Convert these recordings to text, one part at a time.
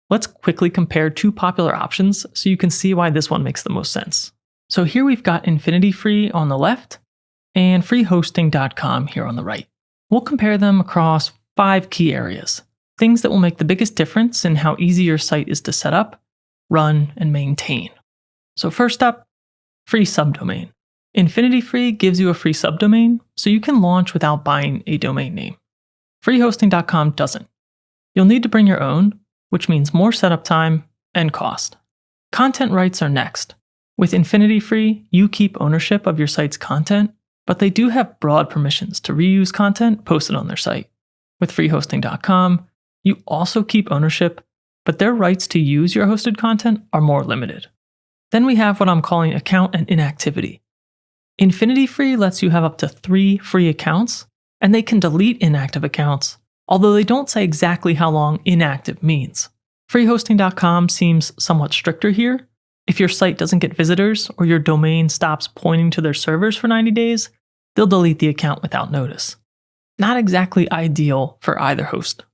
Let's quickly compare two popular options so you can see why this one makes the most sense. So here we've got InfinityFree on the left and FreeHosting.com here on the right. We'll compare them across 5 key areas, things that will make the biggest difference in how easy your site is to set up, run, and maintain. So first up, free subdomain. InfinityFree gives you a free subdomain so you can launch without buying a domain name. FreeHosting.com doesn't. You'll need to bring your own, which means more setup time and cost. Content rights are next. With InfinityFree, you keep ownership of your site's content, but they do have broad permissions to reuse content posted on their site. With FreeHosting.com, you also keep ownership, but their rights to use your hosted content are more limited. Then we have what I'm calling account and inactivity. InfinityFree lets you have up to 3 free accounts, and they can delete inactive accounts, although they don't say exactly how long inactive means. FreeHosting.com seems somewhat stricter here. If your site doesn't get visitors or your domain stops pointing to their servers for 90 days, they'll delete the account without notice. Not exactly ideal for either host.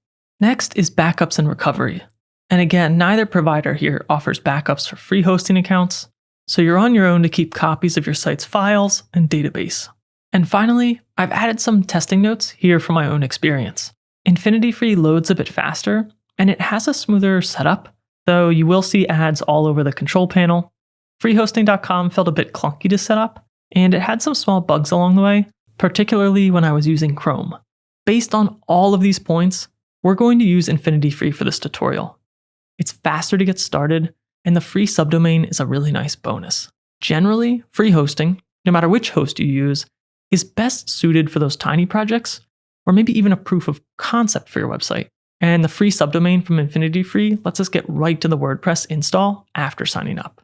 Next is backups and recovery. And again, neither provider here offers backups for free hosting accounts, so you're on your own to keep copies of your site's files and database. And finally, I've added some testing notes here from my own experience. InfinityFree loads a bit faster, and it has a smoother setup, though you will see ads all over the control panel. FreeHosting.com felt a bit clunky to set up, and it had some small bugs along the way, particularly when I was using Chrome. Based on all of these points, we're going to use InfinityFree for this tutorial. It's faster to get started, and the free subdomain is a really nice bonus. Generally, free hosting, no matter which host you use, is best suited for those tiny projects, or maybe even a proof of concept for your website. And the free subdomain from InfinityFree lets us get right to the WordPress install after signing up.